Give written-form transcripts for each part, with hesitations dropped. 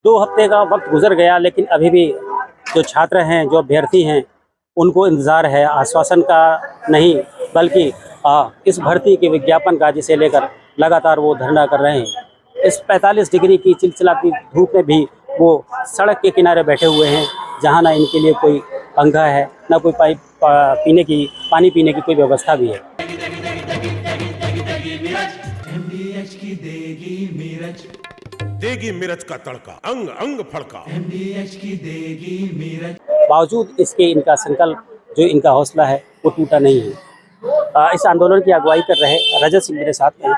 2 हफ्ते का वक्त गुजर गया, लेकिन अभी भी जो छात्र हैं, जो अभ्यर्थी हैं, उनको इंतज़ार है आश्वासन का नहीं, बल्कि इस भर्ती के विज्ञापन का, जिसे लेकर लगातार वो धरना कर रहे हैं। इस 45 डिग्री की चिलचिलाती धूप में भी वो सड़क के किनारे बैठे हुए हैं, जहाँ ना इनके लिए कोई पंखा है, ना कोई पानी पीने की कोई व्यवस्था भी है। MDH की देगी मिर्च का तड़का, अंग अंग फड़का। MDH की देगी मिर्च। बावजूद इसके इनका संकल्प, जो इनका हौसला है, वो टूटा नहीं है। इस आंदोलन की अगुवाई कर रहे रजत सिंह मेरे साथ हैं।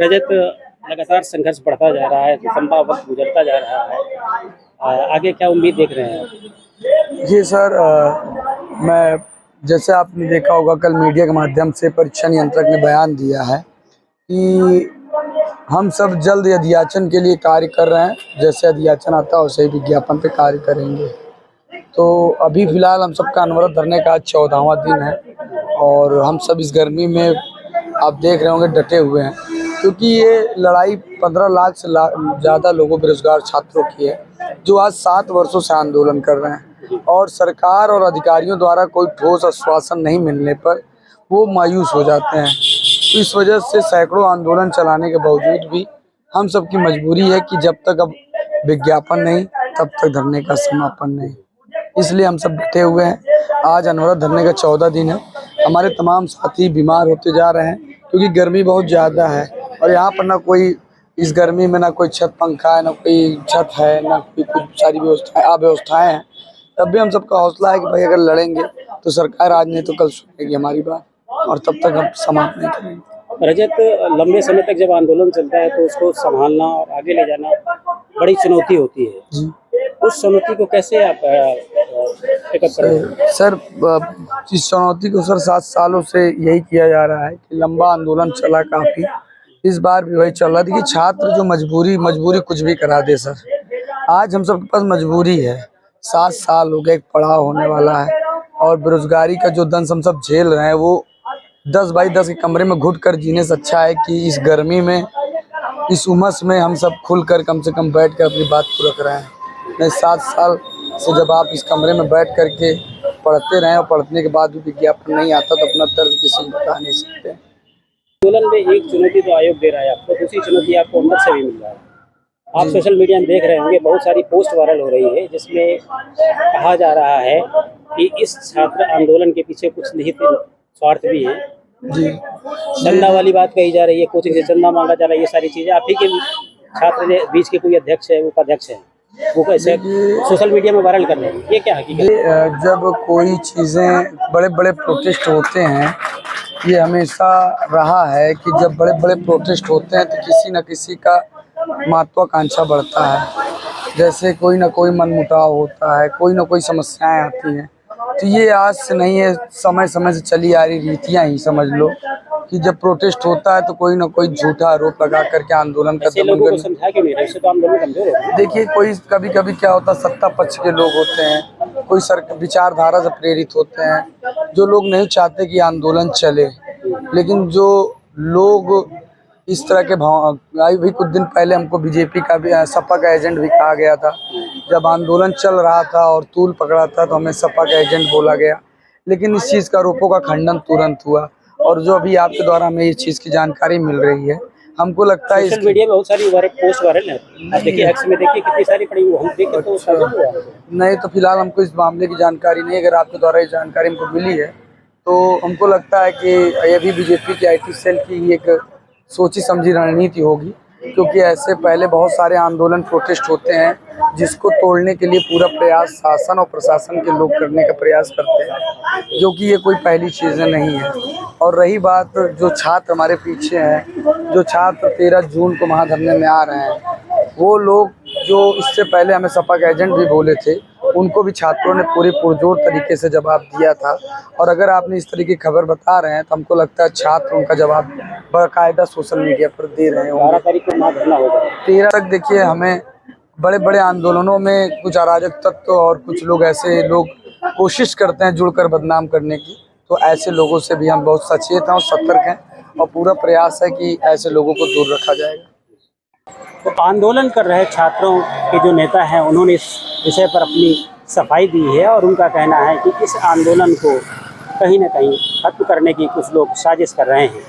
रजत, लगातार संघर्ष बढ़ता जा रहा है, लंबा वक्त गुजरता जा रहा है, आगे क्या उम्मीद देख रहे हैं आप? जी सर, मैं जैसे आपने देखा होगा, कल मीडिया के माध्यम से परीक्षा नियंत्रक ने बयान दिया है कि हम सब जल्द अध्याचन के लिए कार्य कर रहे हैं। जैसे अध्याचन आता है वैसे ही विज्ञापन पे कार्य करेंगे। तो अभी फ़िलहाल हम सबका अनवरत धरने का आज 14वां दिन है और हम सब इस गर्मी में आप देख रहे होंगे डटे हुए हैं, क्योंकि ये लड़ाई 15 लाख से ज़्यादा लोगों, बेरोजगार छात्रों की है, जो आज 7 वर्षों से आंदोलन कर रहे हैं और सरकार और अधिकारियों द्वारा कोई ठोस आश्वासन नहीं मिलने पर वो मायूस हो जाते हैं। तो इस वजह से सैकड़ों आंदोलन चलाने के बावजूद भी हम सब की मजबूरी है कि जब तक अब विज्ञापन नहीं, तब तक धरने का समापन नहीं। इसलिए हम सब बैठे हुए हैं। आज अनवरत धरने का 14 दिन है। हमारे तमाम साथी बीमार होते जा रहे हैं, क्योंकि गर्मी बहुत ज़्यादा है और यहाँ पर ना कोई, इस गर्मी में ना कोई छत पंखा है, ना कोई छत है, ना कोई कुछ सारी व्यवस्थाएं अव्यवस्थाएँ हैं। तब भी हम सबका हौसला है कि भाई अगर लड़ेंगे तो सरकार आज नहीं तो कल सुनेगी हमारी बात, और तब तक हम समाप्त नहीं करेंगे। रजत, लंबे समय तक जब आंदोलन चलता है तो उसको संभालना और आगे ले जाना बड़ी चुनौती होती है जी उस चुनौती को कैसे आप पिकअप करें? सर, इस चुनौती को सर 7 सालों से यही किया जा रहा है कि लंबा आंदोलन चला काफ़ी, इस बार भी वही चल रहा है। देखिए, छात्र जो मजबूरी कुछ भी करा दे सर। आज हम सबके पास मजबूरी है। 7 साल हो गए, एक पड़ाव होने वाला है और बेरोजगारी का जो दंश हम सब झेल रहे हैं, वो 10 बाई 10 के कमरे में घुट कर जीने से अच्छा है कि इस गर्मी में, इस उमस में हम सब खुलकर कम से कम बैठ कर अपनी बात को रख रहे हैं। नहीं, 7 साल से जब आप इस कमरे में बैठ कर के पढ़ते रहें और पढ़ने के बाद भी विज्ञापन नहीं आता तो अपना दर्द किसी को बता नहीं सकते। आंदोलन में एक चुनौती तो आयोग दे रहा है आपको, दूसरी चुनौती आपको अंदर से भी मिल रहा है। आप सोशल मीडिया में देख रहे होंगे, बहुत सारी पोस्ट वायरल हो रही है, जिसमें कहा जा रहा है कि इस छात्र आंदोलन के पीछे कुछ निहित स्वार्थ भी है। जी, चंदा वाली बात कही जा रही है, कोचिंग से चंदा मांगा जा रहा है, ये सारी चीजें। आप ही के छात्र ने बीच के कोई अध्यक्ष है, उपाध्यक्ष है, वो कैसे सोशल मीडिया में वायरल कर रहे हैं, ये क्या हकीकत है? जब कोई चीज़ें, बड़े बड़े प्रोटेस्ट होते हैं, ये हमेशा रहा है कि जब बड़े बड़े प्रोटेस्ट होते हैं तो किसी न किसी का महत्वाकांक्षा बढ़ता है। जैसे कोई ना कोई मनमुटाव होता है, कोई ना कोई समस्याएं आती हैं। तो ये आज से नहीं है, समय समय से चली आ रही रीतियाँ ही समझ लो कि जब प्रोटेस्ट होता है तो कोई ना कोई झूठा आरोप लगा करके आंदोलन का दमन कर। समझा क्यों नहीं रहे? इससे तो आंदोलन कमजोर होगा। देखिए, कोई कभी कभी क्या होता है, सत्ता पक्ष के लोग होते हैं, कोई विचारधारा से प्रेरित होते हैं, जो लोग नहीं चाहते कि आंदोलन चले। लेकिन जो लोग इस तरह के अभी कुछ दिन पहले हमको बीजेपी का भी, सपा का एजेंट भी कहा गया था। जब आंदोलन चल रहा था और तूल पकड़ा था तो हमें सपा का एजेंट बोला गया, लेकिन इस चीज़ का आरोपों का खंडन तुरंत हुआ। और जो अभी आपके द्वारा हमें ये चीज़ की जानकारी मिल रही है, हमको लगता है सोशल मीडिया में बहुत सारी पोस्ट वायरल है। आप देखिए, एक्स में देखिए कितनी सारी पड़ी हुई, हम देखे तो नहीं, तो फिलहाल हमको इस मामले की जानकारी नहीं। अगर आपके द्वारा ये जानकारी हमको मिली है तो हमको लगता है कि ये भी बीजेपी के IT सेल की ही एक सोची समझी रणनीति होगी, क्योंकि ऐसे पहले बहुत सारे आंदोलन प्रोटेस्ट होते हैं जिसको तोड़ने के लिए पूरा प्रयास शासन और प्रशासन के लोग करने का प्रयास करते हैं, जो कि ये कोई पहली चीज़ें नहीं है। और रही बात जो छात्र हमारे पीछे हैं, जो छात्र 13 जून को महाधरने में आ रहे हैं, वो लोग जो इससे पहले हमें सपा के एजेंट भी बोले थे, उनको भी छात्रों ने पूरे पुरजोर तरीके से जवाब दिया था। और अगर आपने इस तरीके की खबर बता रहे हैं तो हमको लगता है छात्र उनका जवाब बाकायदा सोशल मीडिया पर दे रहे होंगे। 12 तारीख को महाधरना होगा। 13 तक देखिए, हमें बड़े बड़े आंदोलनों में कुछ अराजक तत्व और कुछ लोग ऐसे लोग कोशिश करते हैं जुड़कर बदनाम करने की, तो ऐसे लोगों से भी हम बहुत सचेत हैं और सतर्क हैं और पूरा प्रयास है कि ऐसे लोगों को दूर रखा जाएगा। तो आंदोलन कर रहे छात्रों के जो नेता हैं उन्होंने इस विषय पर अपनी सफाई दी है और उनका कहना है कि इस आंदोलन को कहीं ना कहीं खत्म करने की कुछ लोग साजिश कर रहे हैं।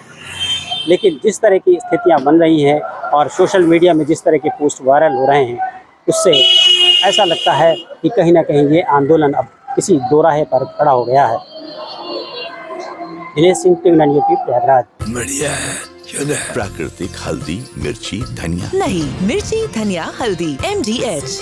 लेकिन जिस तरह की स्थितियां बन रही हैं और सोशल मीडिया में जिस तरह के पोस्ट वायरल हो रहे हैं, उससे ऐसा लगता है कि कहीं ना कहीं ये आंदोलन अब किसी दोराहे पर खड़ा हो गया है। Dinesh Singh, TV 9 UP, Prayagraj. बढ़िया है क्यों ना? प्राकृतिक हल्दी, मिर्ची, धनिया नहीं, मिर्ची, धनिया, हल्दी, MDH।